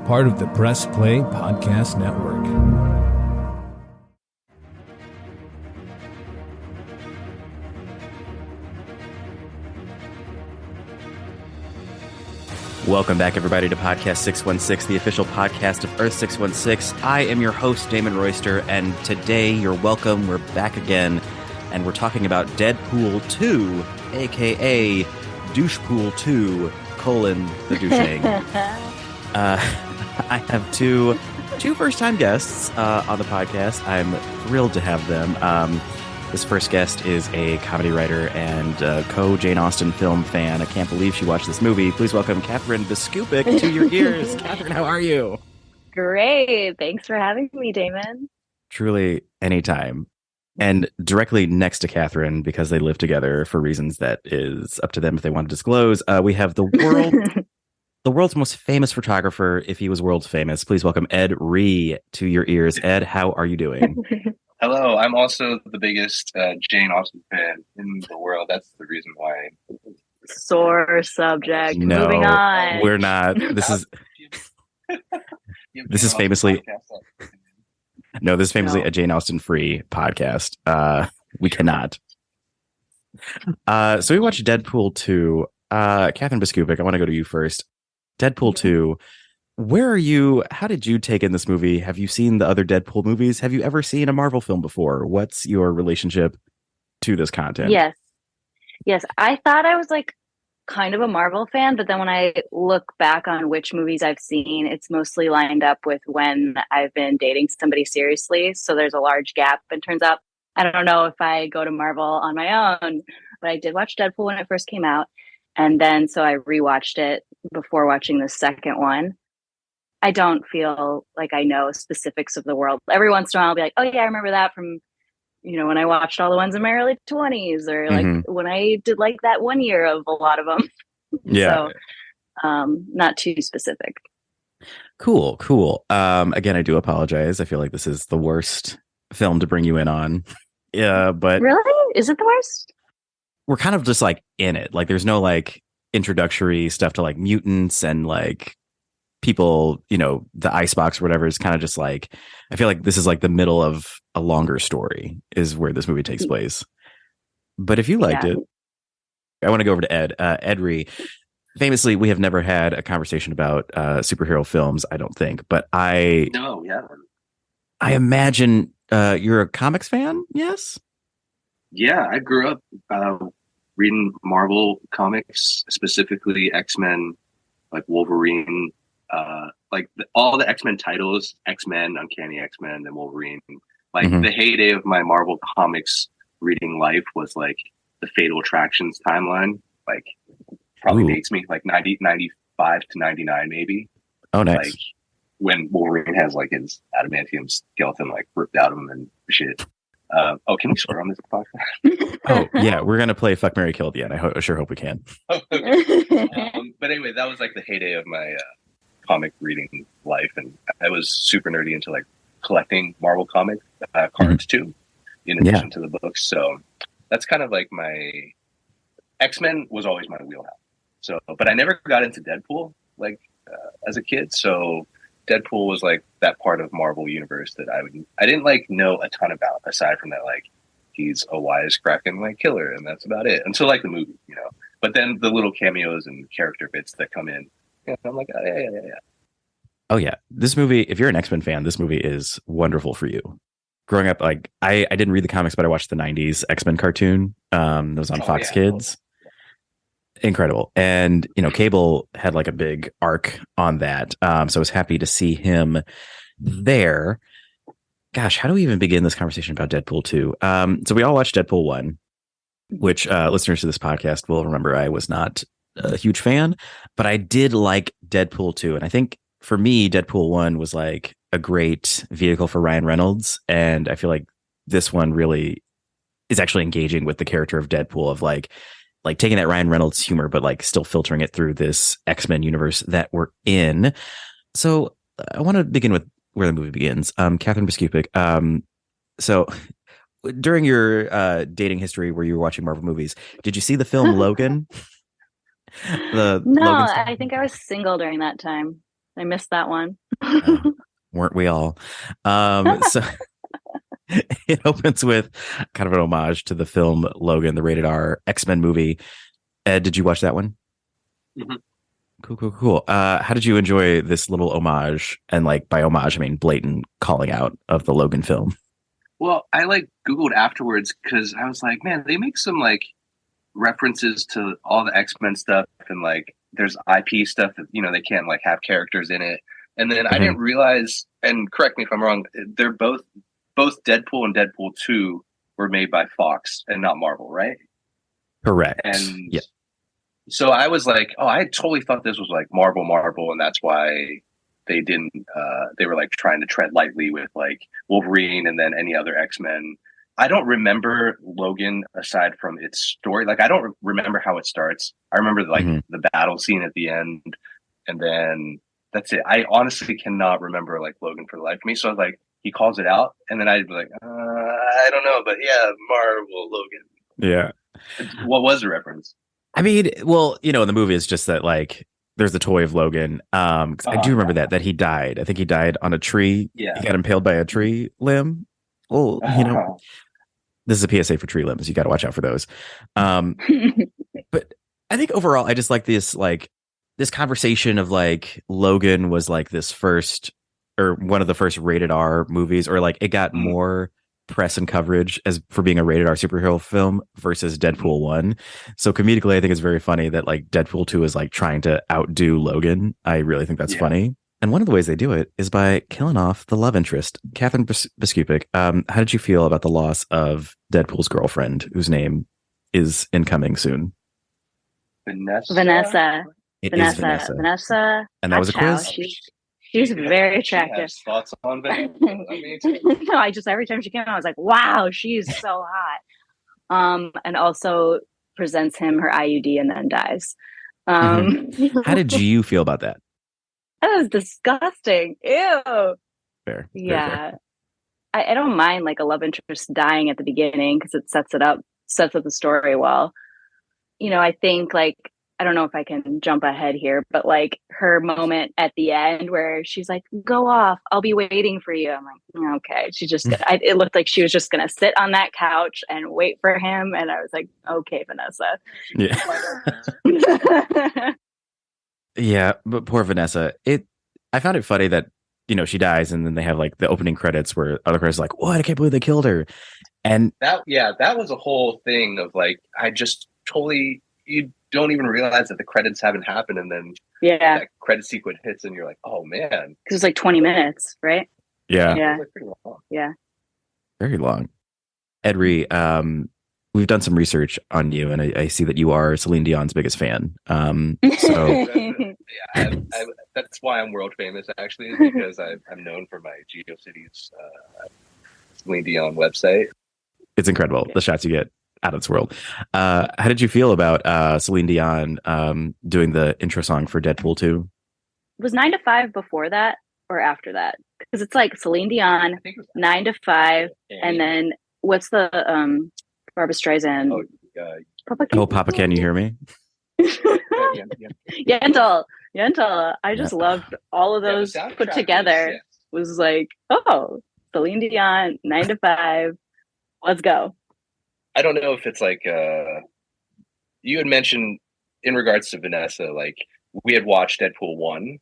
part of the Press Play Podcast Network. Welcome back, everybody, to Podcast 616, the official podcast of Earth 616. I am your host, Damon Royster, and today, you're welcome. We're back again, and we're talking about Deadpool 2, a.k.a. Douchepool 2, the douching. I have two first-time guests on the podcast. I'm thrilled to have them. This first guest is a comedy writer and co-Jane Austen film fan. I can't believe she watched this movie. Please welcome Katherine Biskupic to your ears. Katherine, how are you? Great. Thanks for having me, Damon. Truly, anytime. And directly next to Katherine, because they live together for reasons that is up to them if they want to disclose, we have the world's most famous photographer, if he was world famous. Please welcome Ed Rhee to your ears. Ed, how are you doing? Hello, I'm also the biggest Jane Austen fan in the world. That's the reason why. Sore subject. No, moving on. We're not. This is famously a Jane Austen free podcast. We cannot. So we watched Deadpool 2. Katherine Biskupic, I want to go to you first. Deadpool 2. Where are you? How did you take in this movie? Have you seen the other Deadpool movies? Have you ever seen a Marvel film before? What's your relationship to this content? Yes. I thought I was like kind of a Marvel fan, but then when I look back on which movies I've seen, it's mostly lined up with when I've been dating somebody seriously. So there's a large gap. And turns out, I don't know if I go to Marvel on my own, but I did watch Deadpool when it first came out. And then so I rewatched it before watching the second one. I don't feel like I know specifics of the world. Every once in a while I'll be like, oh yeah, I remember that from, when I watched all the ones in my early 20s or like when I did like that one year of a lot of them. Yeah. So not too specific. Cool. Again, I do apologize. I feel like this is the worst film to bring you in on. Yeah, but really? Is it the worst? We're kind of just like in it. Like there's no like introductory stuff to like mutants and like people, the icebox or whatever is kind of just like, I feel like this is like the middle of a longer story is where this movie takes place. But if you liked it, I want to go over to Ed. Ed Rhee. Famously, we have never had a conversation about superhero films, I don't think. But I imagine you're a comics fan, yes? Yeah, I grew up reading Marvel comics, specifically X-Men, like Wolverine, all the X-Men titles, X-Men, Uncanny X-Men, and Wolverine. Like the heyday of my Marvel comics reading life was like the Fatal Attractions timeline. Like probably dates me like 95 to 99 maybe. Oh, nice. Like when Wolverine has like his adamantium skeleton like ripped out of him and shit. Can we swear on this podcast? Oh yeah, we're gonna play Fuck, Marry, Kill at the end. I sure hope we can. But anyway, that was like the heyday of my comic reading life, and I was super nerdy into like collecting Marvel comic cards too, in addition to the books. So that's kind of like my X-Men was always my wheelhouse. So, but I never got into Deadpool like as a kid. So Deadpool was like that part of Marvel universe that I didn't like know a ton about, aside from that like he's a wisecracking like killer and that's about it until like the movie, But then the little cameos and character bits that come in, I'm like, oh, yeah. Oh yeah, this movie. If you're an X-Men fan, this movie is wonderful for you. Growing up, like I didn't read the comics, but I watched the '90s X-Men cartoon. That was on Fox Kids. Incredible. And Cable had like a big arc on that, so I was happy to see him there. Gosh, how do we even begin this conversation about Deadpool 2? So we all watched Deadpool 1, which listeners to this podcast will remember I was not a huge fan, but I did like Deadpool 2, and I think for me Deadpool 1 was like a great vehicle for Ryan Reynolds, and I feel like this one really is actually engaging with the character of Deadpool, of like taking that Ryan Reynolds humor, but like still filtering it through this X-Men universe that we're in. So I want to begin with where the movie begins. Katherine Biskupic. So during your dating history where you were watching Marvel movies, did you see the film Logan? No, I think I was single during that time. I missed that one. Weren't we all? So it opens with kind of an homage to the film Logan, the rated R X-Men movie. Ed, did you watch that one? Mm-hmm. Cool. How did you enjoy this little homage? And like by homage, I mean blatant calling out of the Logan film. Well, I like Googled afterwards because I was like, man, they make some like references to all the X-Men stuff, and like there's IP stuff that, you know, they can't like have characters in it. And then I didn't realize, and correct me if I'm wrong, they're both Deadpool and Deadpool 2 were made by Fox and not Marvel, right? Correct. And yeah. So I was like, oh, I totally thought this was like Marvel, and that's why they didn't. They were like trying to tread lightly with like Wolverine and then any other X-Men. I don't remember Logan aside from its story. Like I don't remember how it starts. I remember like the battle scene at the end, and then that's it. I honestly cannot remember like Logan for the life of me. So I was like, he calls it out, and then I'd be like, I don't know, but yeah, Marvel Logan. Yeah. What was the reference? I mean, well, you know, in the movie, it's just that like there's the toy of Logan. 'Cause I do remember that he died. I think he died on a tree. Yeah. He got impaled by a tree limb. Well, you know, this is a PSA for tree limbs. You got to watch out for those. But I think overall, I just like this conversation of like Logan was like this first or one of the first rated R movies, or like it got more press and coverage as for being a rated R superhero film versus Deadpool 1. So comedically, I think it's very funny that like Deadpool 2 is like trying to outdo Logan. I really think that's funny. And one of the ways they do it is by killing off the love interest. Katherine Biskupic, how did you feel about the loss of Deadpool's girlfriend, whose name is incoming soon? Vanessa. It is Vanessa. And that was a quiz? She's very attractive. Thoughts on Vanessa? No, every time she came out, I was like, wow, she's so hot. And also presents him her IUD and then dies. How did you feel about that? That was disgusting. Ew. Fair. Yeah. I don't mind like a love interest dying at the beginning because it sets up the story well. You know, I think like, I don't know if I can jump ahead here, but like her moment at the end where she's like, go off, I'll be waiting for you. I'm like, okay. It looked like she was just going to sit on that couch and wait for him. And I was like, okay, Vanessa. Yeah. Yeah, but poor Vanessa. I found it funny that, you know, she dies and then they have like the opening credits where other credits like, what? I can't believe they killed her. And that was a whole thing of like, I just totally, you don't even realize that the credits haven't happened. And then that credit sequence hits and you're like, oh man. Because it's like 20 minutes, right? Yeah. Yeah. Like pretty long. Yeah. Very long. Ed Rhee, we've done some research on you, and I see that you are Celine Dion's biggest fan. So that's why I'm world famous, actually, is because I'm known for my GeoCities Celine Dion website. It's incredible, the shots you get out of this world. How did you feel about Celine Dion doing the intro song for Deadpool 2? Was 9 to 5 before that or after that? Because it's like Celine Dion, 9 to 5, and then what's the Barbra Streisand? Papa, can you hear me? Yentl. I just loved all of those put together. Was like, oh, Celine Dion, 9 to 5. Let's go. I don't know if it's like you had mentioned in regards to Vanessa, like we had watched Deadpool 1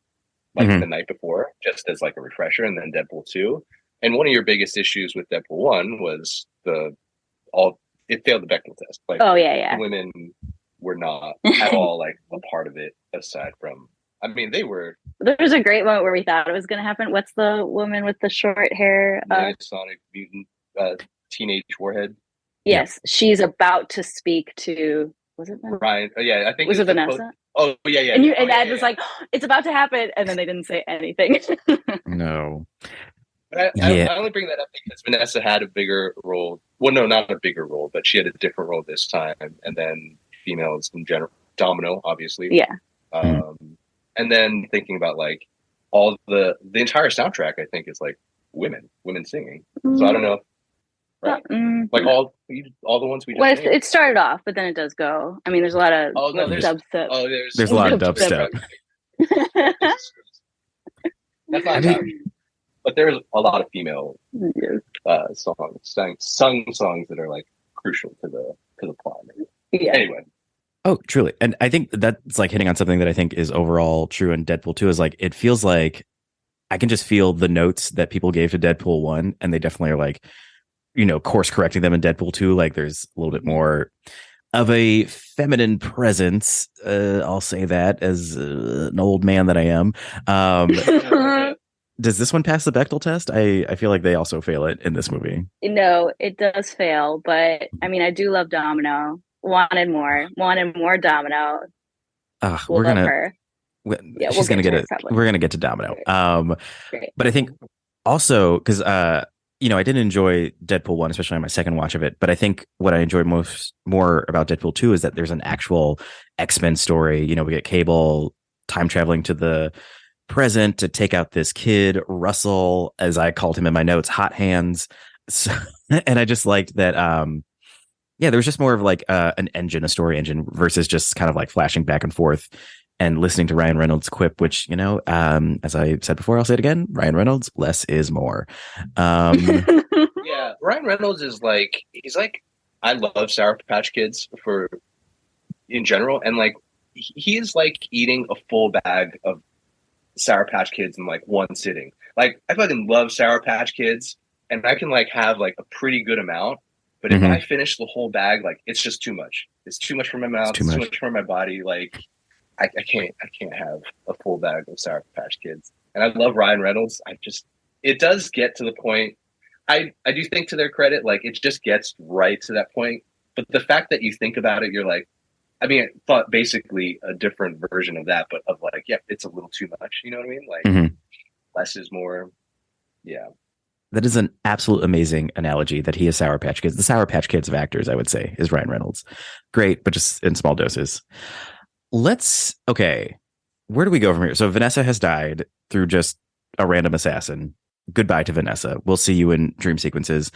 like the night before, just as like a refresher, and then Deadpool 2. And one of your biggest issues with Deadpool 1 was it failed the Bechdel test. Like, women were not at all like a part of it, aside from, I mean, they were. There's a great moment where we thought it was going to happen. What's the woman with the short hair? Sonic Mutant Teenage Warhead. Yes, she's about to speak to. Was it Ryan? I think was it Vanessa? Oh yeah. And Ed was like, "It's about to happen," and then they didn't say anything. No. But I only bring that up because Vanessa had a bigger role. Well, no, not a bigger role, but she had a different role this time. And then females in general, Domino, obviously. Yeah. And then thinking about like all the entire soundtrack, I think is like women singing. So I don't know. Right. Like all the ones we just named. It started off, but then it does go. I mean, there's a lot of dubstep. There's a lot of dubstep. That's not but there's a lot of female songs, sung songs that are like crucial to the plot. Yeah. Anyway. Oh, truly. And I think that's like hitting on something that I think is overall true in Deadpool 2 is like, it feels like I can just feel the notes that people gave to Deadpool 1, and they definitely are like, course correcting them in Deadpool 2. Like there's a little bit more of a feminine presence. I'll say that as an old man that I am. Does this one pass the Bechdel test? I feel like they also fail it in this movie. No, it does fail, but I mean, I do love Domino. Wanted more Domino. We're gonna she's gonna get it. We're gonna get to Domino. But I think also because I didn't enjoy Deadpool 1, especially on my second watch of it. But I think what I enjoyed more about Deadpool 2 is that there's an actual X-Men story. We get Cable time traveling to the present to take out this kid, Russell, as I called him in my notes, Hot Hands. So, and I just liked that. There was just more of like an engine, a story engine, versus just kind of like flashing back and forth and listening to Ryan Reynolds quip, which, as I said before, I'll say it again, Ryan Reynolds, less is more. Yeah, Ryan Reynolds is like, I love Sour Patch Kids in general. And like, he is like eating a full bag of Sour Patch Kids in like one sitting. Like, I fucking love Sour Patch Kids, and I can like have like a pretty good amount. But if I finish the whole bag, like, it's just too much. It's too much for my mouth. It's too much for my body. Like, I can't have a full bag of Sour Patch Kids. And I love Ryan Reynolds. It does get to the point. I do think, to their credit, like, it just gets right to that point. But the fact that you think about it, you're like, I mean, I thought basically a different version of that, but of like, yeah, it's a little too much. You know what I mean? Like, less is more. Yeah. That is an absolute amazing analogy that he is Sour Patch Kids. The Sour Patch Kids of actors, I would say, is Ryan Reynolds. Great, but just in small doses. Okay, where do we go from here? So Vanessa has died through just a random assassin. Goodbye to Vanessa. We'll see you in dream sequences.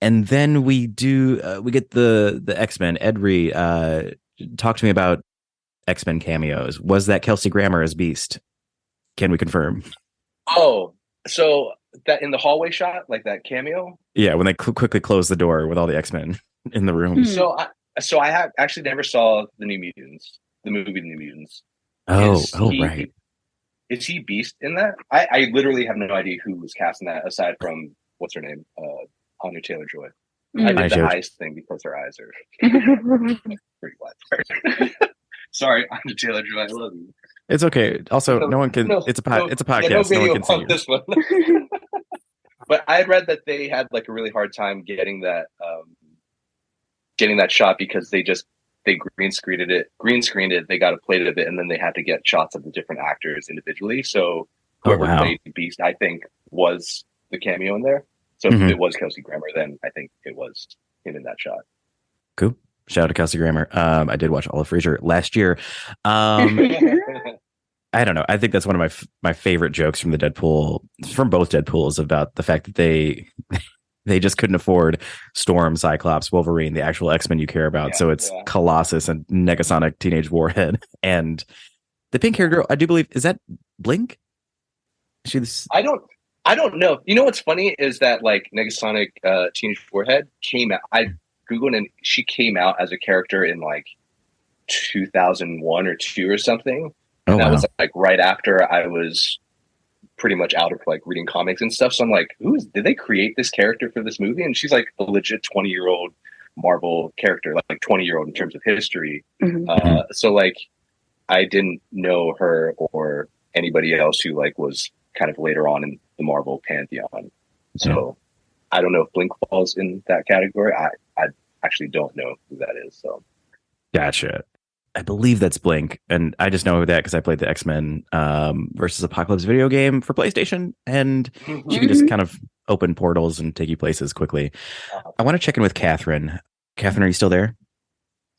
And then we get the X-Men. Ed Rhee, talk to me about X-Men cameos. Was that Kelsey Grammer as Beast? Can we confirm? Oh, so that in the hallway shot, like that cameo? Yeah, when they quickly close the door with all the X-Men in the room. So I have actually never saw the New Mutants, the movie The New Mutants. Right. Is he Beast in that? I literally have no idea who was cast in that, aside from, what's her name? Anya Taylor-Joy. I did the eyes thing because her eyes are pretty wide. Sorry, Anya Taylor-Joy, I love you. It's okay. Also, no one can. It's a podcast. No one can see you. This one. But I had read that they had like a really hard time getting that shot because they green screened it. They got a plate of it, and then they had to get shots of the different actors individually. So whoever played Beast, I think, was the cameo in there. So if it was Kelsey Grammer, then I think it was him in that shot. Cool. Shout out to Kelsey Grammer. I did watch all of Frasier last year. I don't know. I think that's one of my favorite jokes from both Deadpools, about the fact that they just couldn't afford Storm, Cyclops, Wolverine, the actual X-Men you care about. So it's Colossus and Negasonic Teenage Warhead. And the pink hair girl, I do believe, is that Blink? I don't know. You know what's funny is that like Negasonic Teenage Warhead came out. I Googled, and she came out as a character in like 2001 or 2 or something. And that was like right after I was pretty much out of like reading comics and stuff. So I'm like, did they create this character for this movie? And she's like a legit 20-year-old Marvel character, like 20-year-old in terms of history. So like, I didn't know her or anybody else who like was kind of later on in the Marvel pantheon. So I don't know if Blink falls in that category. I actually don't know who that is. So gotcha. I believe that's Blink, and I just know that because I played the X-Men versus Apocalypse video game for PlayStation, and she can just kind of open portals and take you places quickly. I want to check in with Catherine. Catherine, are you still there?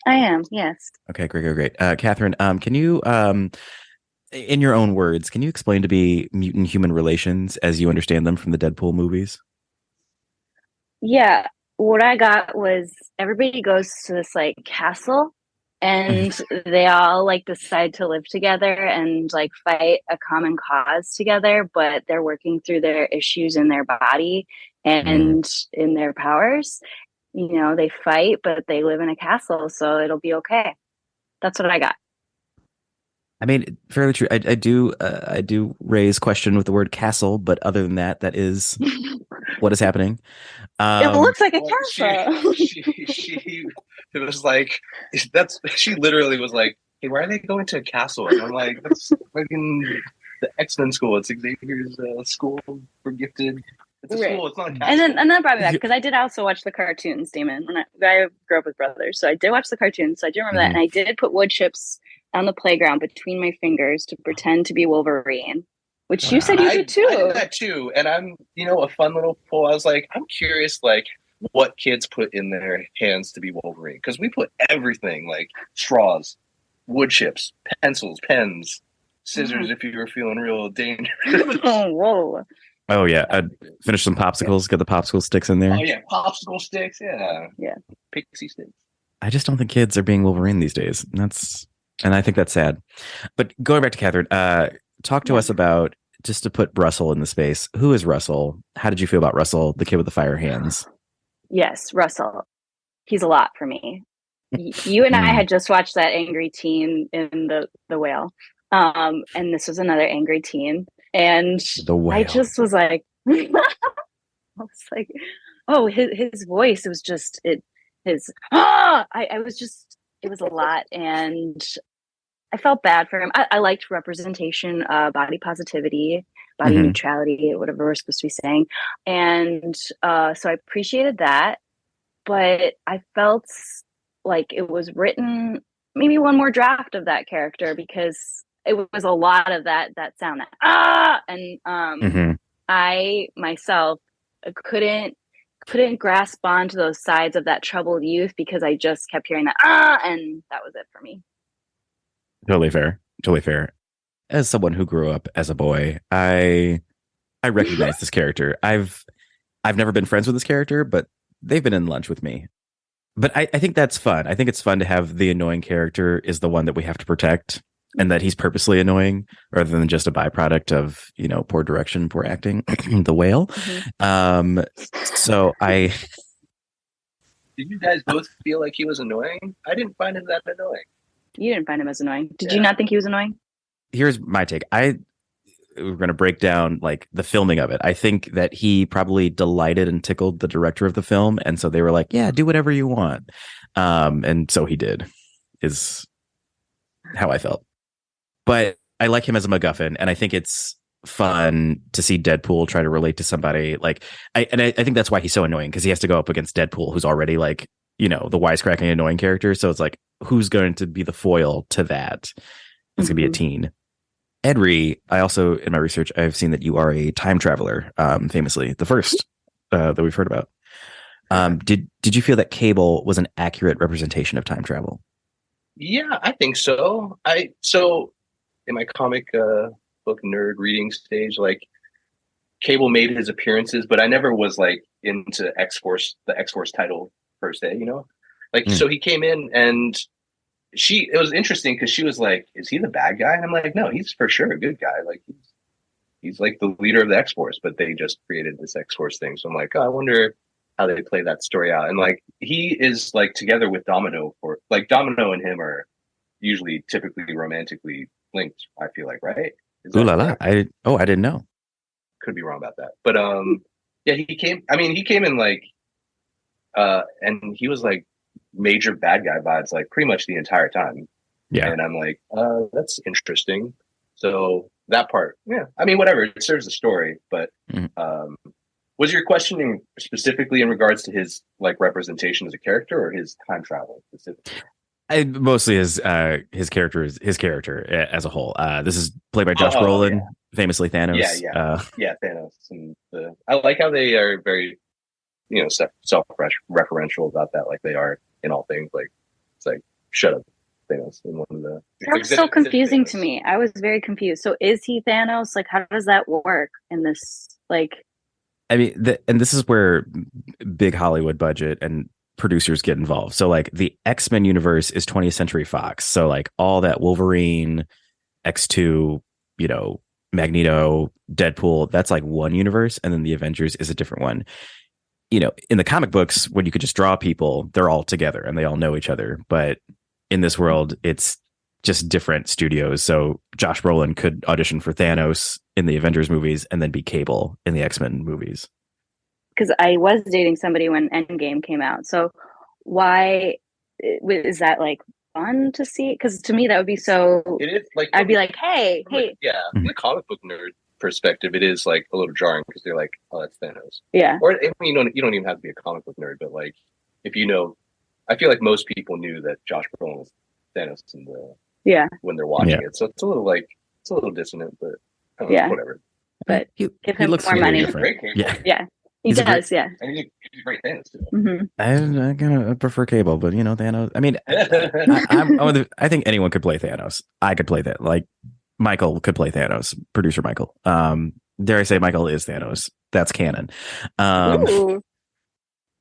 I am, yes. Okay, great. Catherine, can you, in your own words, can you explain to me mutant-human relations as you understand them from the Deadpool movies? Yeah, what I got was everybody goes to this like castle, and they all like decide to live together and like fight a common cause together, but they're working through their issues in their body and in their powers. You know, they fight, but they live in a castle, so it'll be okay. That's what I got. I mean, fairly true. I do raise question with the word castle, but other than that, that is what is happening. It looks like a castle. It was like she literally was like, "Hey, why are they going to a castle?" And I'm like, "That's fucking the X-Men school. It's Xavier's school for gifted. It's a school. It's not a castle." And then brought me back because I did also watch the cartoons, Damon. When I grew up with brothers, so I did watch the cartoons. So I do remember that, and I did put wood chips on the playground between my fingers to pretend to be Wolverine, which you said you did too. I did that too, and I'm, a fun little poll. I was like, I'm curious, like, what kids put in their hands to be Wolverine, because we put everything, like straws, wood chips, pencils, pens, scissors if you were feeling real dangerous. Oh, whoa. Oh yeah, I'd finish some popsicles, get the popsicle sticks in there. Oh yeah, popsicle sticks, yeah, pixie sticks. I just don't think kids are being Wolverine these days. And I think that's sad. But going back to Catherine, talk to us about, just to put Russell in the space. Who is Russell? How did you feel about Russell, the kid with the fire hands? Yes, Russell. He's a lot for me. You and I had just watched that angry teen in the Whale. And this was another angry teen. And I just was like, I was like, oh, his voice, it was just, it was a lot. And I felt bad for him. I liked representation, body positivity, body neutrality, whatever we're supposed to be saying. And so I appreciated that. But I felt like it was written, maybe one more draft of that character, because it was a lot of that sound, and I myself couldn't grasp onto those sides of that troubled youth, because I just kept hearing that and that was it for me. Totally fair. As someone who grew up as a boy, I recognize this character. I've never been friends with this character, but they've been in lunch with me. But I think that's fun. I think it's fun to have the annoying character is the one that we have to protect, and that he's purposely annoying rather than just a byproduct of, poor direction, poor acting. The Whale. So did you guys both feel like he was annoying? I didn't find him that annoying. You didn't find him as annoying. Did you not think he was annoying? Here's my take. We're going to break down like the filming of it. I think that he probably delighted and tickled the director of the film. And so they were like, yeah, do whatever you want. And so he did, is how I felt. But I like him as a MacGuffin. And I think it's fun to see Deadpool try to relate to somebody like, I think that's why he's so annoying, because he has to go up against Deadpool, who's already like, the wisecracking annoying character. So it's like, who's going to be the foil to that? It's going to be a teen. Ed Rhee, I also, in my research, I've seen that you are a time traveler, famously, the first that we've heard about. Did you feel that Cable was an accurate representation of time travel? Yeah, I think so. So in my comic book nerd reading stage, like, Cable made his appearances, but I never was like into X-Force, the X-Force title per se, So he came in, and it was interesting because she was like, is he the bad guy? And I'm like, no, he's for sure a good guy. Like, he's like the leader of the X-Force, but they just created this X-Force thing. So I'm like, oh, I wonder how they play that story out. And like, he is like together with Domino, Domino and him are usually typically romantically linked, I feel like, right? Ooh la la. I didn't know. Could be wrong about that. But yeah, he came in like and he was like major bad guy vibes like pretty much the entire time. Yeah. And I'm like, that's interesting. So that part, yeah. I mean, whatever, it serves the story, but was your questioning specifically in regards to his like representation as a character, or his time travel specifically? Mostly his character as a whole. This is played by Josh Brolin, famously Thanos. Yeah, Thanos. And I like how they are very, self-referential about that, like they are in all things. Like, it's like, shut up, Thanos. In one of the, that's so confusing to me. I was very confused. So is he Thanos? Like, how does that work in this? Like, I mean, and this is where big Hollywood budget and producers get involved. So like the X-Men universe is 20th Century Fox. So like all that Wolverine, X2, you know, Magneto, Deadpool, that's like one universe. And then the Avengers is a different one. You know, in the comic books, when you could just draw people, they're all together and they all know each other. But in this world, it's just different studios. So Josh Brolin could audition for Thanos in the Avengers movies and then be Cable in the X-Men movies. Because I was dating somebody when Endgame came out. So why is that like fun to see? Because to me, that would be so. It is like I'd be like, hey. Yeah, from the comic book nerd perspective, it is like a little jarring because they're like, oh, that's Thanos. Yeah. Or I mean, you don't even have to be a comic book nerd, but like if you know, I feel like most people knew that Josh Brolin was Thanos in the when they're watching it. So it's a little dissonant, but I don't know, whatever. But give him more money. Yeah. He does, yeah. And he's a great Thanos too. Mm-hmm. I prefer Cable, but you know, Thanos. I mean, I think anyone could play Thanos. I could play that. Like Michael could play Thanos. Producer Michael. Dare I say, Michael is Thanos. That's canon.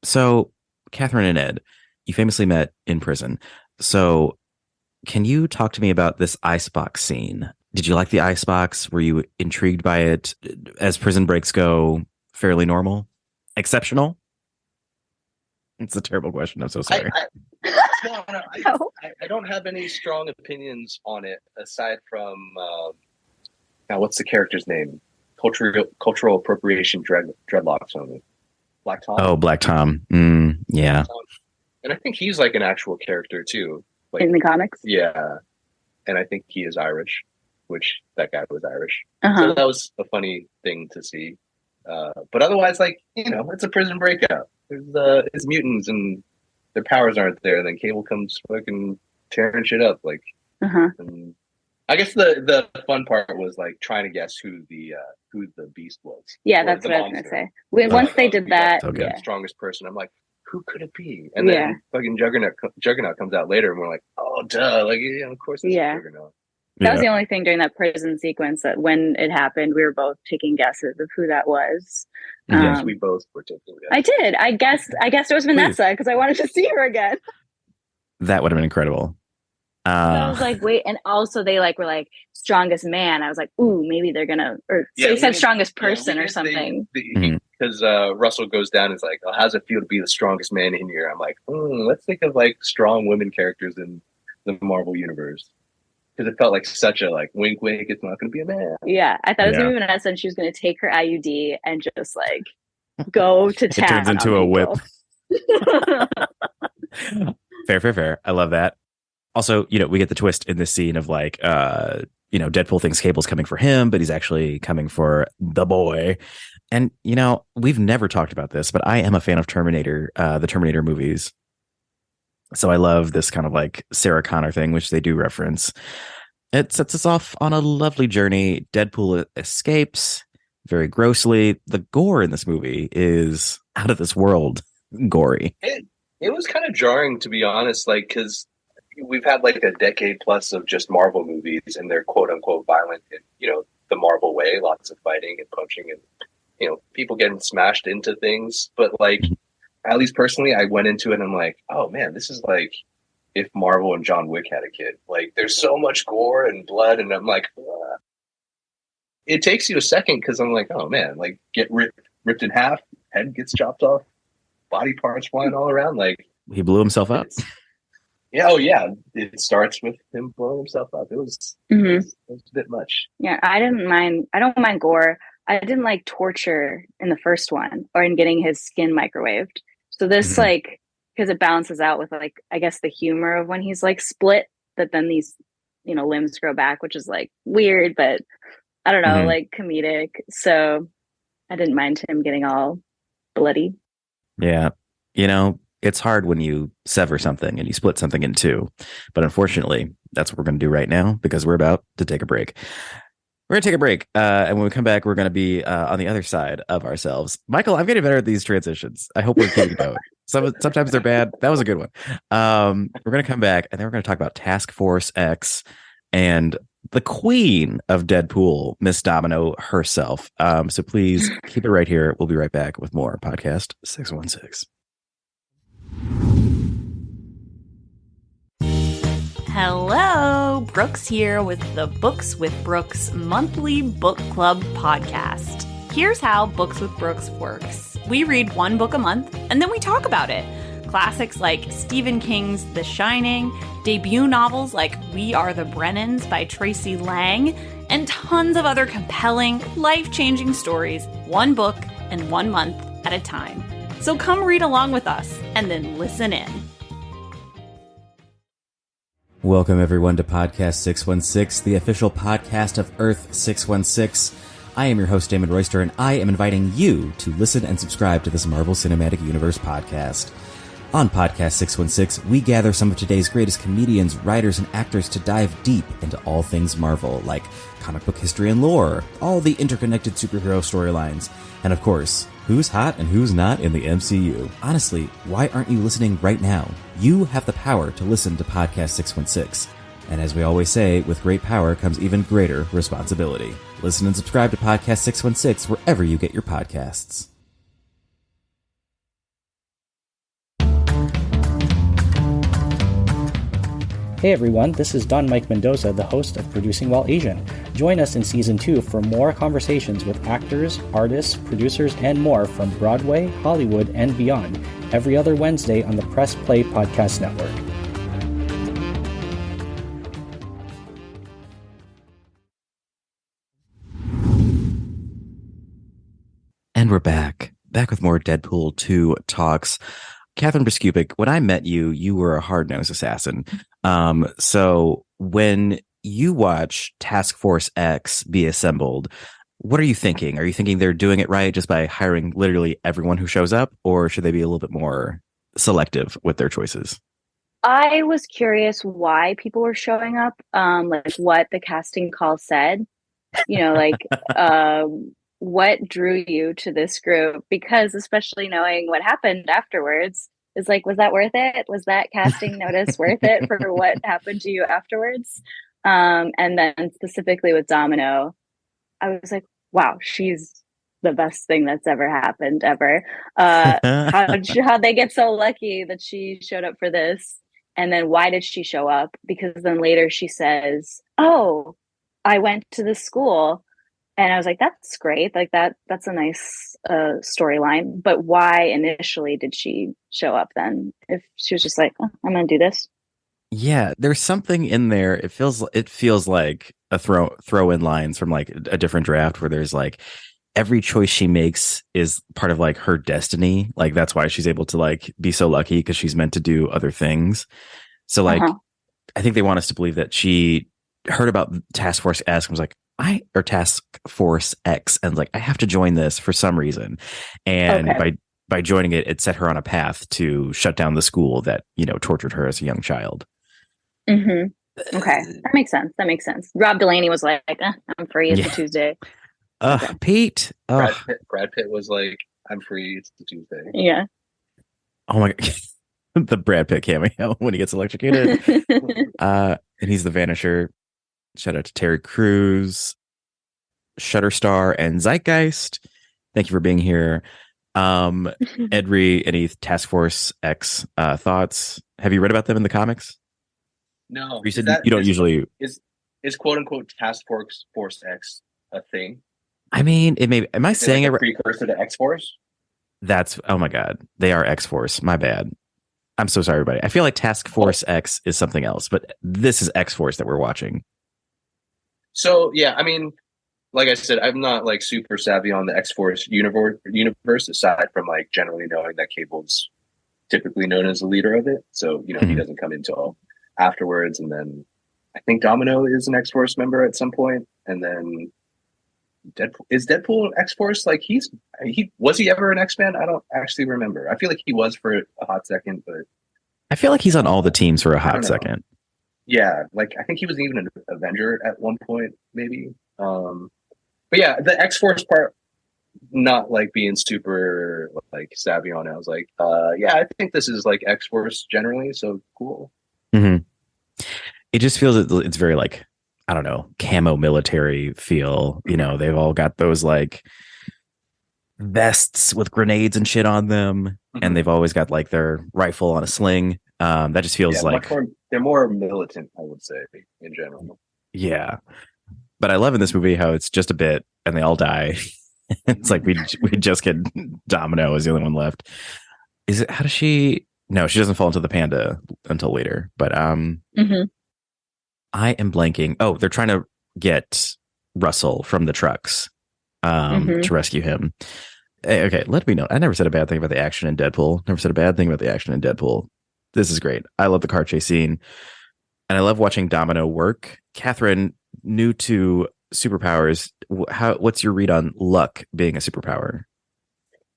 So, Katherine and Ed, you famously met in prison. So, can you talk to me about this icebox scene? Did you like the icebox? Were you intrigued by it? As prison breaks go, fairly normal? Exceptional? It's a terrible question. I'm so sorry. I don't have any strong opinions on it aside from now what's the character's name? Cultural appropriation dreadlocks on it. Black Tom. Oh, Black Tom. Yeah. And I think he's like an actual character too. Like, in the comics? Yeah. And I think he is Irish, which that guy was Irish. So that was a funny thing to see. But otherwise, like, you know, it's a prison breakout. There's mutants and their powers aren't there. And then Cable comes fucking tearing shit up. Like, and I guess the fun part was like trying to guess who the beast was. Yeah, that's what I was gonna say. Once they did that, the strongest person. I'm like, who could it be? And then fucking Juggernaut comes out later, and we're like, oh, duh! Like, yeah, of course, it's Juggernaut. That was the only thing during that prison sequence that when it happened, we were both taking guesses of who that was. Yes, we both were taking guesses. I did. I guessed it was Vanessa because I wanted to see her again. That would have been incredible. I was like, wait, and also they like were like strongest man. I was like, ooh, maybe they're gonna, or so he said strongest person or something. Because Russell goes down and is like, oh, how's it feel to be the strongest man in here? I'm like, let's think of like strong women characters in the Marvel universe. Because it felt like such a like wink, wink. It's not going to be a man. Yeah, I thought it was going to be Vanessa, and she was going to take her IUD and just like go to town. It turns into a whip. Fair. I love that. Also, you know, we get the twist in this scene of like, you know, Deadpool thinks Cable's coming for him, but he's actually coming for the boy. And you know, we've never talked about this, but I am a fan of Terminator, the Terminator movies. So I love this kind of like Sarah Connor thing, which they do reference. It sets us off on a lovely journey. Deadpool escapes very grossly. The gore in this movie is out of this world gory. It was kind of jarring, to be honest, like, because we've had like a decade plus of just Marvel movies and they're quote unquote violent in, you know, the Marvel way, lots of fighting and punching and, you know, people getting smashed into things. But like, at least personally, I went into it and I'm like, oh man, this is like if Marvel and John Wick had a kid. Like, there's so much gore and blood, and I'm like, ugh. It takes you a second because I'm like, oh man, like get ripped in half, head gets chopped off, body parts flying all around. Like, he blew himself up. Yeah, oh yeah. It starts with him blowing himself up. It was a bit much. Yeah, I don't mind gore. I didn't like torture in the first one or in getting his skin microwaved. So this like, because it balances out with like, I guess the humor of when he's like split, that then these, you know, limbs grow back, which is like weird, but I don't know, like comedic. So I didn't mind him getting all bloody. Yeah. You know, it's hard when you sever something and you split something in two, but unfortunately that's what we're going to do right now because we're about to take a break. We're going to take a break. And when we come back, we're going to be on the other side of ourselves. Michael, I'm getting better at these transitions. I hope we're keeping going. Sometimes they're bad. That was a good one. We're going to come back and then we're going to talk about Task Force X and the queen of Deadpool, Miss Domino herself. So please keep it right here. We'll be right back with more Podcast 616. Hello, Brooks here with the Books with Brooks monthly book club podcast. Here's how Books with Brooks works. We read one book a month, and then we talk about it. Classics like Stephen King's The Shining, debut novels like We Are the Brennans by Tracy Lang, and tons of other compelling, life-changing stories, one book and 1 month at a time. So come read along with us, and then listen in. Welcome, everyone, to Podcast 616, the official podcast of Earth 616. I am your host, Damon Royster, and I am inviting you to listen and subscribe to this Marvel Cinematic Universe podcast. On Podcast 616, we gather some of today's greatest comedians, writers, and actors to dive deep into all things Marvel, like comic book history and lore, all the interconnected superhero storylines, and of course, who's hot and who's not in the MCU. Honestly, why aren't you listening right now? You have the power to listen to Podcast 616. And as we always say, with great power comes even greater responsibility. Listen and subscribe to Podcast 616 wherever you get your podcasts. Hey everyone, this is Don Mike Mendoza, the host of Producing While Asian. Join us in Season 2 for more conversations with actors, artists, producers, and more from Broadway, Hollywood, and beyond, every other Wednesday on the Press Play Podcast Network. And we're back with more Deadpool 2 talks. Katherine Biskupic, when I met you, you were a hard-nosed assassin. So when you watch Task Force X be assembled, what are you thinking? Are you thinking they're doing it right just by hiring literally everyone who shows up, or should they be a little bit more selective with their choices? I was curious why people were showing up, like what the casting call said, what drew you to this group? Because especially knowing what happened afterwards is like, was that worth it? Was that casting notice worth it for what happened to you afterwards? And then specifically with Domino, I was like, wow, she's the best thing that's ever happened ever. How'd they get so lucky that she showed up for this? And then why did she show up? Because then later she says, oh, I went to this school. And I was like, that's great. Like that's a nice storyline. But why initially did she show up then? If she was just like, oh, I'm going to do this. Yeah, there's something in there. It feels like a throw in lines from like a different draft where there's like every choice she makes is part of like her destiny. Like that's why she's able to like be so lucky because she's meant to do other things. So like, I think they want us to believe that she heard about Task Force X and was like, or Task Force X, and like I have to join this for some reason, and by joining it, it set her on a path to shut down the school that tortured her as a young child. Mm-hmm. Okay, that makes sense. Rob Delaney was like, "I'm free. It's a Tuesday." Okay. Pete, Brad Pitt was like, "I'm free. It's a Tuesday." Yeah. Oh my god, the Brad Pitt cameo when he gets electrocuted, and he's the Vanisher. Shout out to Terry Crews, Shutterstar, and Zeitgeist. Thank you for being here. Ed Rhee, any Task Force X thoughts? Have you read about them in the comics? No. You said you don't usually. Is quote unquote Task Force X a thing? I mean, it may. Am I saying it right? Precursor to X Force? That's oh my god, they are X Force. My bad. I'm so sorry, everybody. I feel like Task Force X is something else, but this is X Force that we're watching. So yeah, I mean, like I said, I'm not like super savvy on the X-Force universe aside from like generally knowing that Cable's typically known as the leader of it. So, he doesn't come until afterwards. And then I think Domino is an X-Force member at some point. And then Deadpool X-Force? Like was he ever an X-Man? I don't actually remember. I feel like he was for a hot second, but I feel like he's on all the teams for a hot second. Yeah, like I think he was even an Avenger at one point, maybe. But yeah, the X-Force part, not like being super like savvy on it. I was like, yeah, I think this is like X-Force generally, so cool. Mm-hmm. It just feels it's very like, I don't know, camo military feel. They've all got those like vests with grenades and shit on them, and they've always got like their rifle on a sling. That just feels like they're They're more militant, I would say, in general. Yeah. But I love in this movie how it's just a bit and they all die. It's like we just get Domino as the only one left. Is it, how does she, no, she doesn't fall into the panda until later. But I am blanking. Oh, they're trying to get Russell from the trucks to rescue him. Okay, let me know. I never said a bad thing about the action in Deadpool. Never said a bad thing about the action in Deadpool. This is great. I love the car chase scene. And I love watching Domino work. Katherine, new to superpowers, what's your read on luck being a superpower?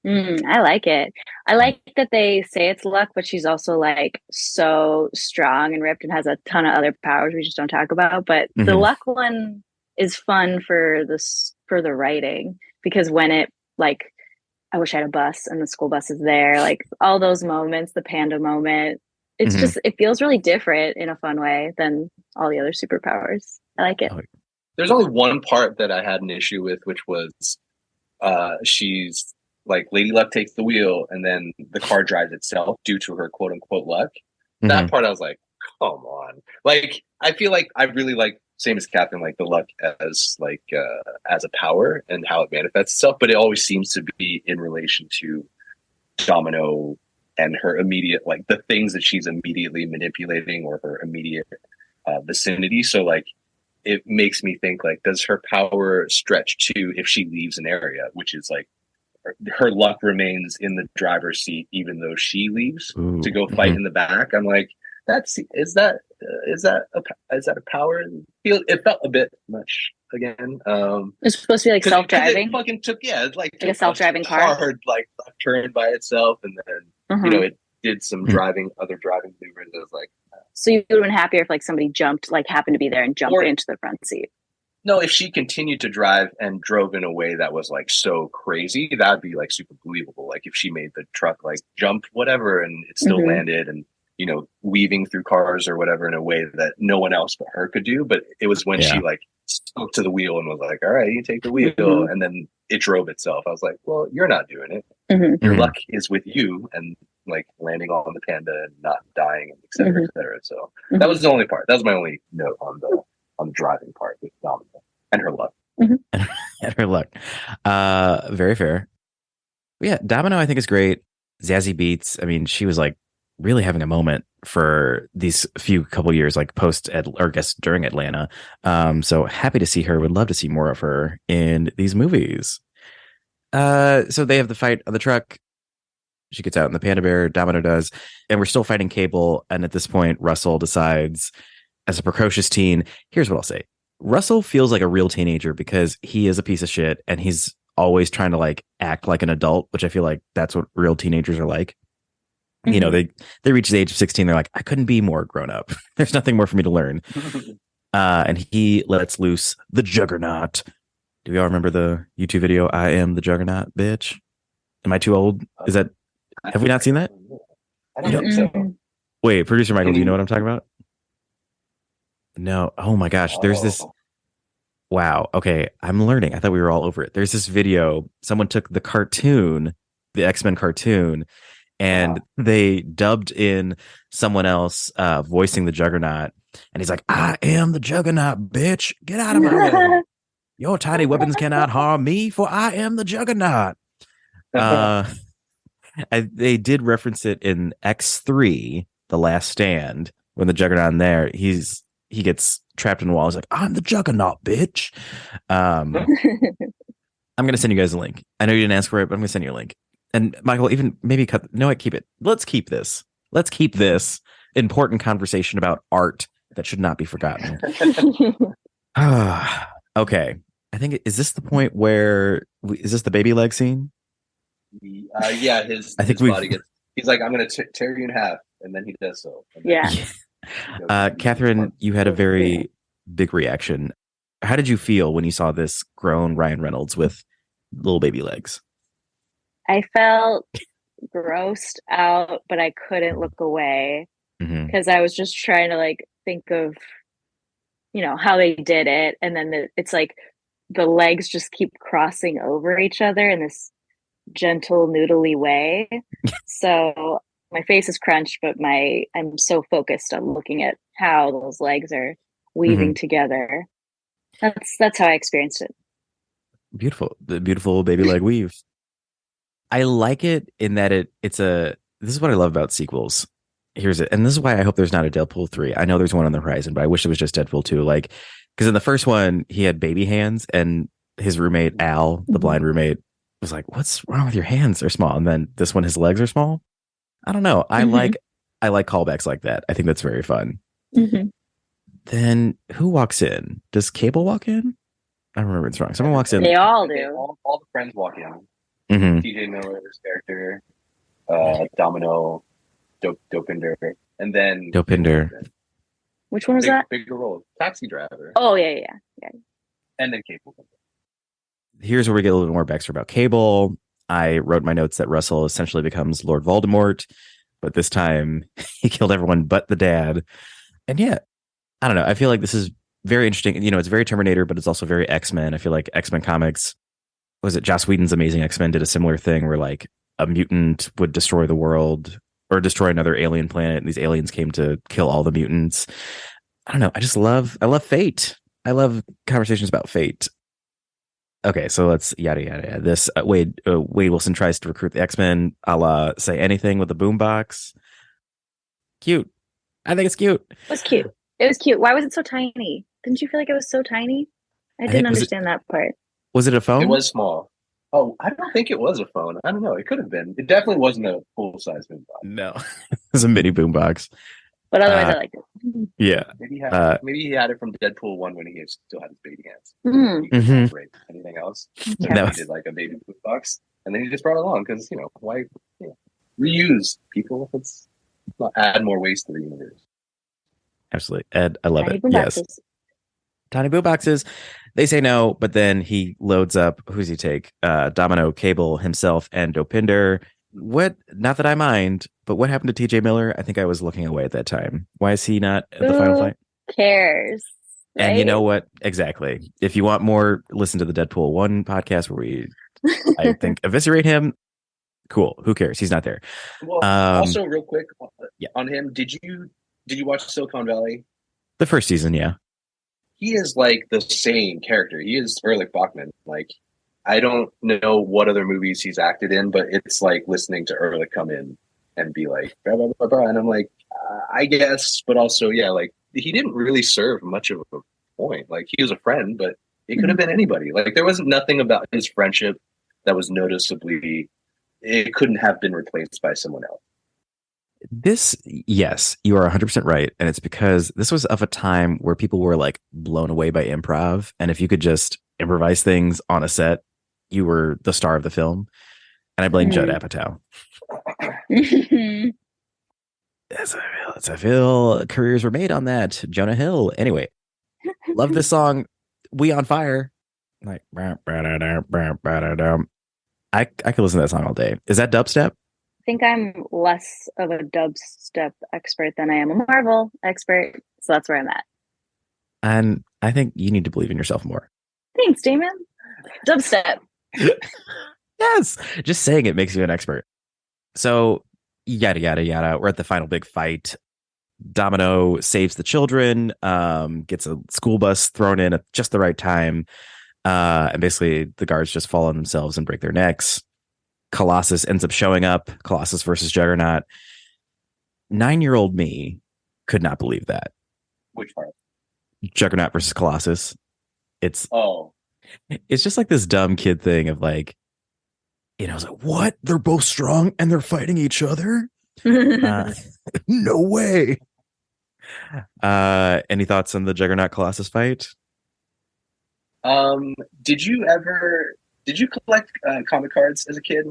I like it. I like that they say it's luck, but she's also like so strong and ripped and has a ton of other powers we just don't talk about. But the luck one is fun for the writing, because when it, like, I wish I had a bus and the school bus is there, like all those moments, the panda moment, it's just, it feels really different in a fun way than all the other superpowers. I like it. There's only one part that I had an issue with, which was she's like, Lady Luck takes the wheel and then the car drives itself due to her quote unquote luck. That part I was like, come on. Like, I feel like I really like, same as Katherine, like the luck as like as a power and how it manifests itself, but it always seems to be in relation to Domino and her immediate, like the things that she's immediately manipulating or her immediate vicinity. So like, it makes me think, like, does her power stretch to if she leaves an area, which is like her luck remains in the driver's seat even though she leaves to go fight in the back? I'm like, is that a power? It felt a bit much again. It's supposed to be like self-driving. It fucking took, it's like a self-driving car, hard like left turn by itself, and then it did some other driving maneuvers. I was like, so you would have been happier if like somebody jumped, like happened to be there and jumped into the front seat. No, if she continued to drive and drove in a way that was like so crazy, that'd be like super believable. Like if she made the truck like jump whatever and it still landed, and weaving through cars or whatever in a way that no one else but her could do. But it was when she like spoke to the wheel and was like, all right, you take the wheel. And then it drove itself. I was like, well, you're not doing it. Your luck is with you and like landing on the panda and not dying, et cetera, et cetera. So that was the only part. That was my only note on the driving part with Domino and her luck. And her luck. Very fair. But yeah, Domino I think is great. Zazie Beetz, I mean, she was like really having a moment for these couple years, like during Atlanta. So happy to see her. Would love to see more of her in these movies. So they have the fight on the truck. She gets out in the panda bear, Domino does, and we're still fighting Cable. And at this point, Russell decides, as a precocious teen, here's what I'll say. Russell feels like a real teenager because he is a piece of shit and he's always trying to like act like an adult, which I feel like that's what real teenagers are like. They reach the age of 16. They're like, I couldn't be more grown up. There's nothing more for me to learn. And he lets loose the Juggernaut. Do we all remember the YouTube video? I am the Juggernaut, bitch. Am I too old? Have we not seen that? I don't think so. Wait, producer Michael, do you know what I'm talking about? No. Oh my gosh. There's this. Wow. Okay. I'm learning. I thought we were all over it. There's this video. Someone took the cartoon, the X-Men cartoon, and they dubbed in someone else voicing the Juggernaut. And he's like, I am the Juggernaut, bitch. Get out of my way. Your tiny weapons cannot harm me, for I am the Juggernaut. They did reference it in X3, The Last Stand, when the Juggernaut in there, he gets trapped in a wall. He's like, I'm the Juggernaut, bitch. I'm going to send you guys a link. I know you didn't ask for it, but I'm going to send you a link. And Michael, even maybe keep it. Let's keep this. Let's keep this important conversation about art that should not be forgotten. Okay. I think, is this the point where, is this the baby leg scene? Yeah, his body gets, he's like, I'm going to tear you in half. And then he does so. Katherine, you had a very big reaction. How did you feel when you saw this grown Ryan Reynolds with little baby legs? I felt grossed out, but I couldn't look away because I was just trying to like think of, how they did it. And then it's like the legs just keep crossing over each other in this gentle, noodly way. So my face is crunched, but I'm so focused on looking at how those legs are weaving together. That's how I experienced it. Beautiful. The beautiful baby leg weave. I like it in that this is what I love about sequels. Here's it. And this is why I hope there's not a Deadpool 3. I know there's one on the horizon, but I wish it was just Deadpool 2. Like, because in the first one, he had baby hands, and his roommate, Al, the blind roommate, was like, "What's wrong with your hands? They're small." And then this one, his legs are small. I don't know. I like callbacks like that. I think that's very fun. Then who walks in? Does Cable walk in? I remember it's wrong. Someone walks in. They all do. All the friends walk in. T.J. Miller's character, Domino, Dopinder, and then Dopinder. Which one was that? Bigger role, taxi driver. Oh yeah. And then Cable. Here's where we get a little bit more backstory about Cable. I wrote in my notes that Russell essentially becomes Lord Voldemort, but this time he killed everyone but the dad. And yeah, I don't know. I feel like this is very interesting. You know, it's very Terminator, but it's also very X-Men. I feel like X-Men comics, was it Joss Whedon's Amazing X-Men did a similar thing where like a mutant would destroy the world or destroy another alien planet, and these aliens came to kill all the mutants. I don't know. I love fate. I love conversations about fate. Okay, so let's yada yada. This Wade Wilson tries to recruit the X-Men, a la Say Anything with the boombox. Cute. I think it's cute. It was cute. It was cute. Why was it so tiny? Didn't you feel like it was so tiny? I didn't understand that part. Was it a phone? It was small. Oh, I don't think it was a phone. I don't know. It could have been. It definitely wasn't a full-size boombox. No. It was a mini boombox. But otherwise, I liked it. Yeah. Maybe he had it from Deadpool 1 when he still had his baby hands. He couldn't operate anything else. So he did like a baby boombox. And then he just brought it along because, why reuse people? Let's not add more waste to the universe. Absolutely. Ed, I love it. Yes. Tiny boomboxes. They say no, but then he loads up. Who's he take? Domino, Cable, himself, and Dopinder. What? Not that I mind, but what happened to TJ Miller? I think I was looking away at that time. Why is he not at the final fight? Who cares? Right? And you know what? Exactly. If you want more, listen to the Deadpool 1 podcast where we, I think, eviscerate him. Cool. Who cares? He's not there. Well, also, real quick on him, did you watch Silicon Valley? The first season, yeah. He is like the same character. He is Erlich Bachman. Like, I don't know what other movies he's acted in, but it's like listening to Erlich come in and be like, blah, blah, blah, blah. And I'm like, I guess, but also, yeah, like he didn't really serve much of a point. Like he was a friend, but it could have been anybody. Like there wasn't nothing about his friendship that was noticeably, it couldn't have been replaced by someone else. Yes, you are 100% right. And it's because this was of a time where people were like blown away by improv. And if you could just improvise things on a set, you were the star of the film. And I blame Judd Apatow. As I feel careers were made on that. Jonah Hill. Anyway, love this song. We on Fire. Like, I could listen to that song all day. Is that dubstep? I think I'm less of a dubstep expert than I am a Marvel expert. So that's where I'm at. And I think you need to believe in yourself more. Thanks, Damon. Dubstep. Yes. Just saying it makes you an expert. So, yada, yada, yada. We're at the final big fight. Domino saves the children, gets a school bus thrown in at just the right time. And basically, the guards just fall on themselves and break their necks. Colossus ends up showing up. Colossus versus Juggernaut. 9-year-old me could not believe that. Which part? Juggernaut versus Colossus. It's just like this dumb kid thing of like, I was like, what? They're both strong and they're fighting each other? No way. Any thoughts on the Juggernaut Colossus fight? Did you collect comic cards as a kid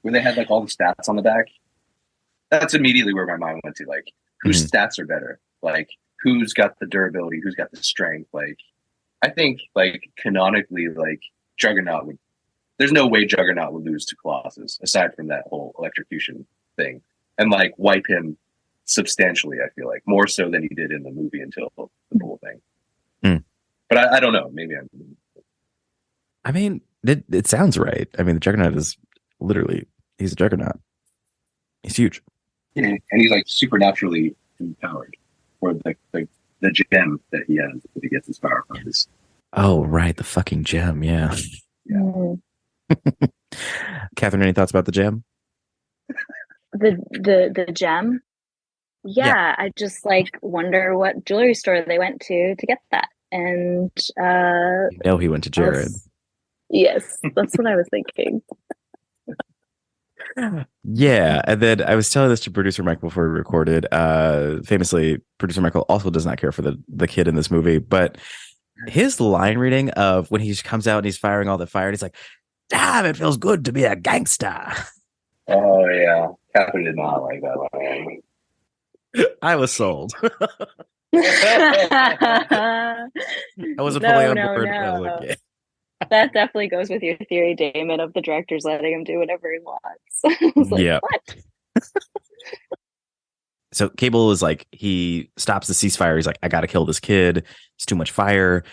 where they had like all the stats on the back? That's immediately where my mind went to, like whose stats are better, like who's got the durability, who's got the strength. Like I think like canonically, like Juggernaut there's no way Juggernaut would lose to Colossus aside from that whole electrocution thing and like wipe him substantially. I feel like more so than he did in the movie until the whole thing. But I don't know, maybe I mean, it sounds right. I mean, the Juggernaut is literally, he's a Juggernaut. He's huge. Yeah, and he's like supernaturally empowered. or the gem that he has that he gets his power from. Oh, right. The fucking gem. Yeah. Catherine, any thoughts about the gem? The gem? Yeah, I just like wonder what jewelry store they went to get that. And he went to Jared. Yes, that's what I was thinking. Yeah, and then I was telling this to producer Michael before we recorded. Famously, producer Michael also does not care for the kid in this movie, but his line reading of when he comes out and he's firing all the fire, and he's like, "Damn, it feels good to be a gangster." Oh yeah, Catherine did not like that line. I was sold. I wasn't fully on board. I was like, yeah. That definitely goes with your theory, Damon, of the director's letting him do whatever he wants. I was like, yeah. What? So Cable is like, he stops the ceasefire. He's like, I got to kill this kid. It's too much fire.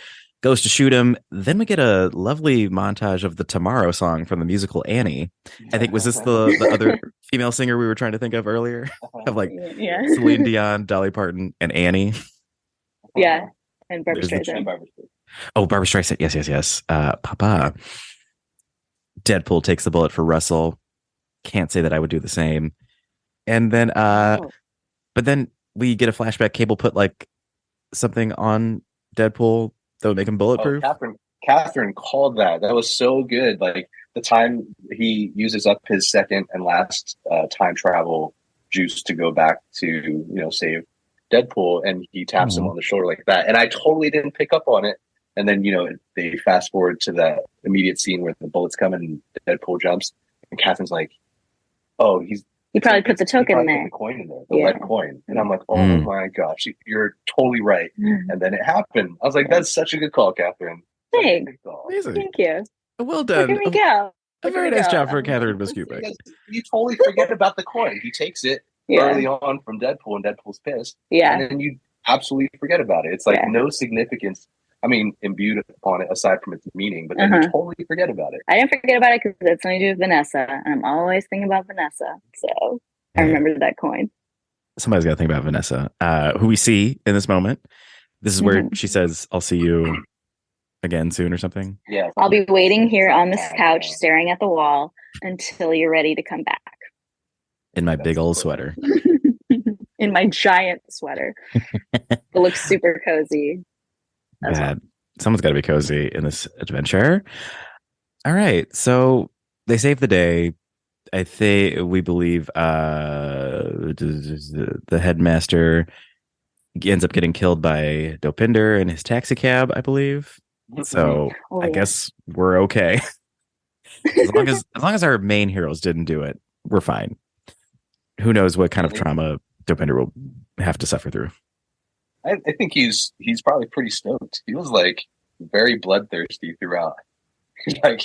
Goes to shoot him. Then we get a lovely montage of the Tomorrow song from the musical Annie. I think, was this the other female singer we were trying to think of earlier? Of like Celine Dion, Dolly Parton, and Annie. Yeah. And Barbra Streisand. Oh, Barbra Streisand. Yes. Papa. Deadpool takes the bullet for Russell. Can't say that I would do the same. And then, but then we get a flashback. Cable put like something on Deadpool that would make him bulletproof. Catherine called that. That was so good. Like the time he uses up his second and last time travel juice to go back to, save Deadpool, and he taps him on the shoulder like that. And I totally didn't pick up on it. And then, they fast forward to that immediate scene where the bullets come and Deadpool jumps, and Catherine's like, "Oh, he probably put the token in there, the coin in there, the red coin." And I'm like, "Oh my gosh, you're totally right." And then it happened. I was like, "That's such a good call, Catherine." Thank you. Well done. Here we go. A very nice job for Katherine Biskupic. You totally forget about the coin. He takes it early on from Deadpool, and Deadpool's pissed. Yeah. And then you absolutely forget about it. It's like no significance, imbued upon it aside from its meaning, but then you totally forget about it. I didn't forget about it because it's something to do with Vanessa, and I'm always thinking about Vanessa. So I remember that coin. Somebody's got to think about Vanessa, who we see in this moment. This is where she says, "I'll see you again soon," or something. Yeah. I'll be waiting here on this couch, staring at the wall until you're ready to come back. In my big old sweater. In my giant sweater. It looks super cozy. Bad. Someone's got to be cozy in this adventure. All right. So they save the day. We believe the headmaster ends up getting killed by Dopinder in his taxi cab, I believe. So I guess we're okay. as long as our main heroes didn't do it, we're fine. Who knows what kind of trauma Dopinder will have to suffer through. I think he's probably pretty stoked. He was like very bloodthirsty throughout. He's like,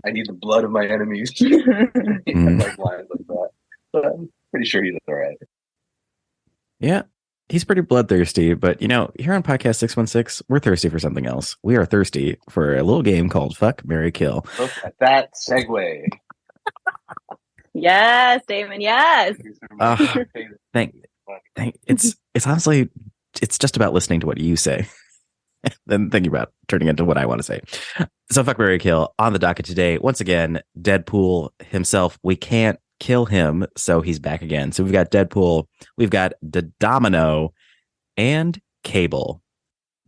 "I need the blood of my enemies." He had like lines like that. But I'm pretty sure he's all right. Yeah, he's pretty bloodthirsty. But here on Podcast 616, we're thirsty for something else. We are thirsty for a little game called Fuck, Marry, Kill. Look at that segue. Yes, Damon. Yes. It's honestly, it's just about listening to what you say, then thinking about turning into what I want to say. So Fuck, Marry, Kill on the docket today. Once again, Deadpool himself. We can't kill him, so he's back again. So we've got Deadpool, we've got the Domino, and Cable.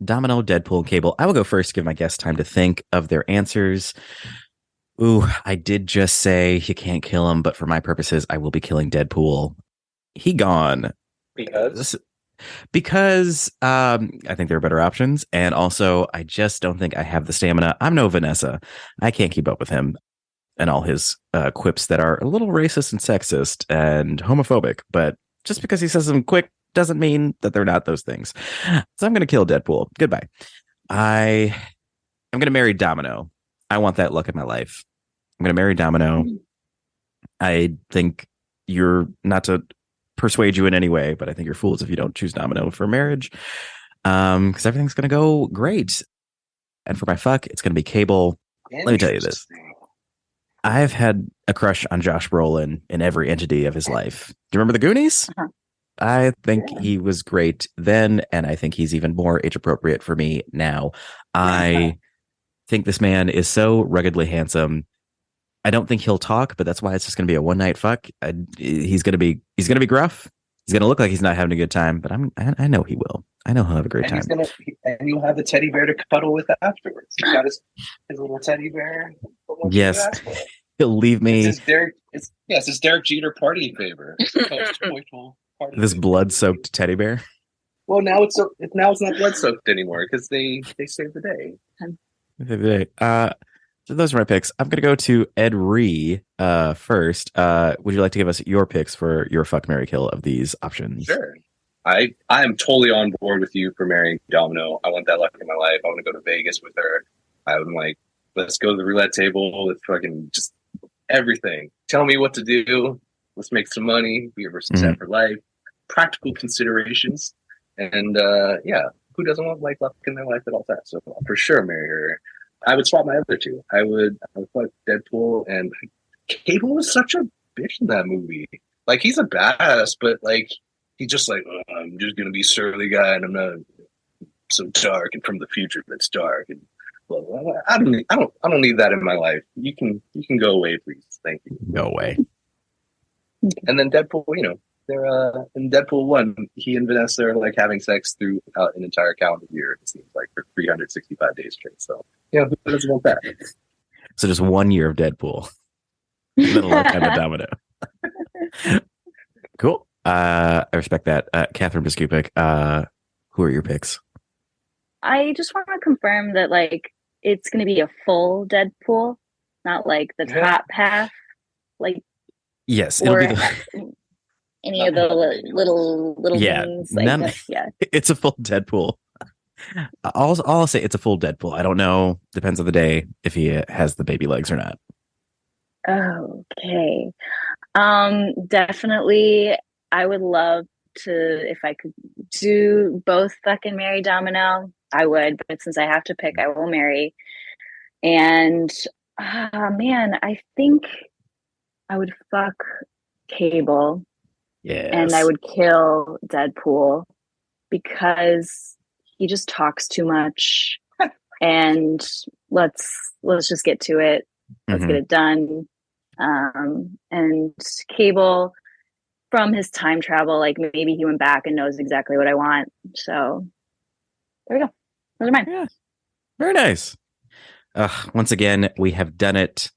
Domino, Deadpool, and Cable. I will go first to give my guests time to think of their answers. Ooh, I did just say you can't kill him, but for my purposes, I will be killing Deadpool. He gone. Because I think there are better options. And also, I just don't think I have the stamina. I'm no Vanessa. I can't keep up with him and all his quips that are a little racist and sexist and homophobic. But just because he says them quick doesn't mean that they're not those things. So I'm going to kill Deadpool. Goodbye. I'm going to marry Domino. I want that luck in my life. I'm going to marry Domino. I think you're not to persuade you in any way, but I think you're fools if you don't choose Domino for marriage, because everything's going to go great. And for my fuck, it's going to be Cable. Let me tell you this. I've had a crush on Josh Brolin in every entity of his life. Do you remember the Goonies? I think he was great then, and I think he's even more age appropriate for me now. I think this man is so ruggedly handsome. I don't think he'll talk, but that's why it's just going to be a one night fuck. He's going to be gruff. He's going to look like he's not having a good time, but I know he will. I know he'll have a great time. And you'll have the teddy bear to cuddle with afterwards. He's got his little teddy bear. Yes. He'll leave me. It's his Derek Jeter party favor. This blood-soaked teddy bear. Well, now it's not blood-soaked anymore because they saved the day. So those are my picks. I'm gonna go to Ed Rhee first. Would you like to give us your picks for your fuck, marry, kill of these options? Sure. I am totally on board with you for marrying Domino. I want that luck in my life. I want to go to Vegas with her. I'm like, let's go to the roulette table. Let's fucking just everything. Tell me what to do. Let's make some money. We are set for life. Practical considerations. And who doesn't want like luck in their life at all times? So I'll for sure marry her. I would swap my other two. I would fuck Deadpool, and Cable was such a bitch in that movie. Like, he's a badass, but like he's just like, I'm just gonna be a surly guy, and I'm not so dark and from the future that's dark and blah, blah, blah. I don't need that in my life. You can go away, please. Thank you. Go away. And then Deadpool, they're in Deadpool 1, he and Vanessa are like having sex throughout an entire calendar year. It seems like for 365 days straight. So who doesn't want that? So just 1 year of Deadpool. Then a lifetime of Domino. Cool. I respect that. Katherine Biskupic, who are your picks? I just want to confirm that like it's going to be a full Deadpool, not like the top half. Like, yes, it'll be any of the little things. Like it's a full Deadpool. I'll say it's a full Deadpool. I don't know. Depends on the day if he has the baby legs or not. Okay. Definitely. I would love to, if I could do both fuck and marry Domino, I would. But since I have to pick, I will marry. And man, I think I would fuck Cable. Yes. And I would kill Deadpool because he just talks too much. And let's just get to it. Let's get it done. And Cable, from his time travel, like maybe he went back and knows exactly what I want. So there we go. Those are mine. Yeah. Very nice. Once again, we have done it.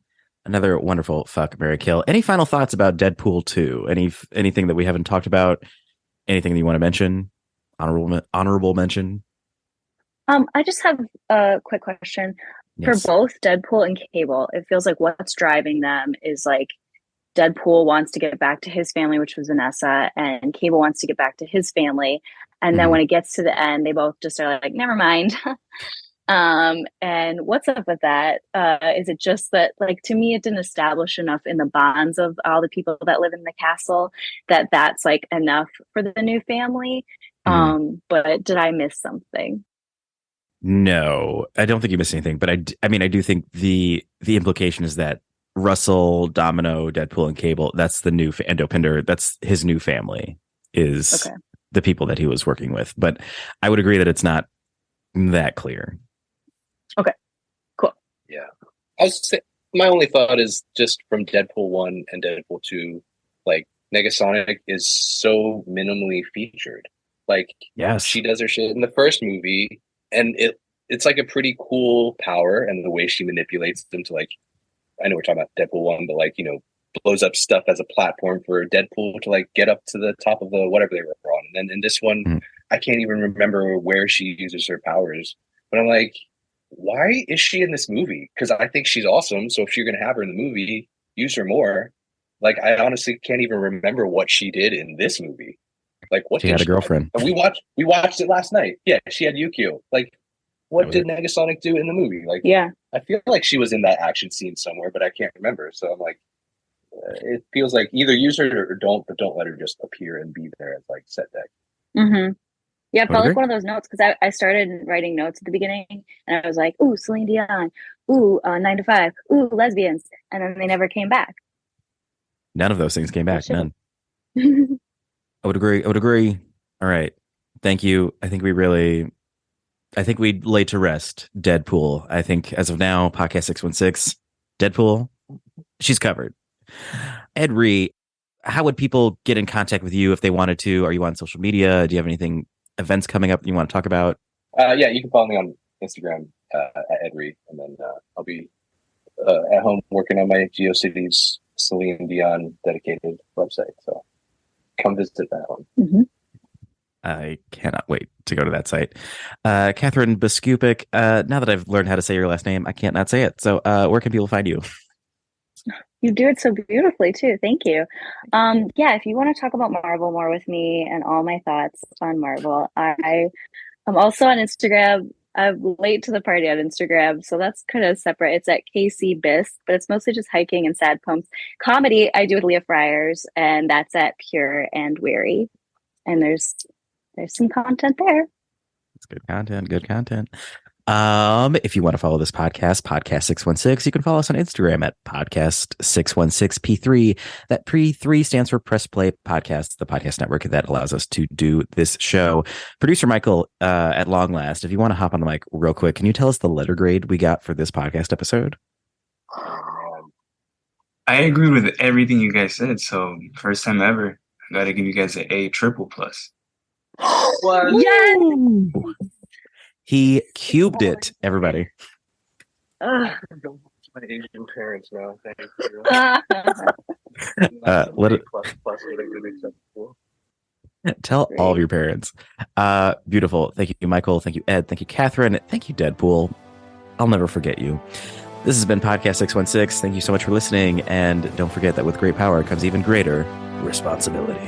Another wonderful fuck, marry, kill. Any final thoughts about Deadpool 2? Anything that we haven't talked about? Anything that you want to mention? Honorable mention? I just have a quick question. Yes. For both Deadpool and Cable, it feels like what's driving them is like Deadpool wants to get back to his family, which was Vanessa, and Cable wants to get back to his family. And then when it gets to the end, they both just are like, never mind. And what's up with that? Is it just that, like, to me, it didn't establish enough in the bonds of all the people that live in the castle that's like enough for the new family. But did I miss something? No, I don't think you missed anything. But I mean, I do think the implication is that Russell, Domino, Deadpool, and Cable, that's the new Endo Pinder. That's his new family is the people that he was working with. But I would agree that it's not that clear. Okay, cool. Yeah. I was saying, my only thought is just from Deadpool 1 and Deadpool 2, like Negasonic is so minimally featured. Like, yes, she does her shit in the first movie, and it's like a pretty cool power, and the way she manipulates them to, like, I know we're talking about Deadpool 1, but like, blows up stuff as a platform for Deadpool to like get up to the top of the whatever they were on. And then in this one, I can't even remember where she uses her powers, but I'm like, why is she in this movie? Because I think she's awesome. So if you're going to have her in the movie, use her more. Like, I honestly can't even remember what she did in this movie. Like, what she had a girlfriend. We watched it last night. Yeah, she had Yukio. Like, what did Negasonic do in the movie? Like, yeah, I feel like she was in that action scene somewhere, but I can't remember. So I'm like, it feels like either use her or don't, but don't let her just appear and be there as like set deck. Yeah, it felt like one of those notes because I started writing notes at the beginning and I was like, ooh, Celine Dion, ooh, 9 to 5, ooh, lesbians, and then they never came back. None of those things came back. None. I would agree. All right. Thank you. I think we laid to rest Deadpool. I think as of now, podcast 616, Deadpool, she's covered. Ed Rhee, how would people get in contact with you if they wanted to? Are you on social media? Do you have events coming up that you want to talk about? Yeah, you can follow me on Instagram at Ed Rhee, and then I'll be at home working on my GeoCities Celine Dion dedicated website. So come visit that one. Mm-hmm. I cannot wait to go to that site. Katherine Biskupic, now that I've learned how to say your last name, I can't not say it. So where can people find you? You do it so beautifully too. Thank you. If you want to talk about Marvel more with me and all my thoughts on Marvel, I'm also on Instagram. I'm late to the party on Instagram, so that's kind of separate. It's at KC Bisk, but it's mostly just hiking and sad poems. Comedy I do with Leah Friars, and that's at Pure and Weary. And there's some content there. It's good content. If you want to follow this podcast 616, you can follow us on Instagram at podcast 616p3. That P3 stands for Press Play Podcast, the podcast network that allows us to do this show. Producer Michael, at long last, if you want to hop on the mic real quick, can you tell us the letter grade we got for this podcast episode? I agree with everything you guys said. So first time ever, I got to give you guys an A triple plus. What? Yes! He cubed it, everybody. My Asian parents now. Thank you. Tell all of your parents. Beautiful. Thank you, Michael. Thank you, Ed. Thank you, Katherine. Thank you, Deadpool. I'll never forget you. This has been Podcast 616. Thank you so much for listening. And don't forget that with great power comes even greater responsibility.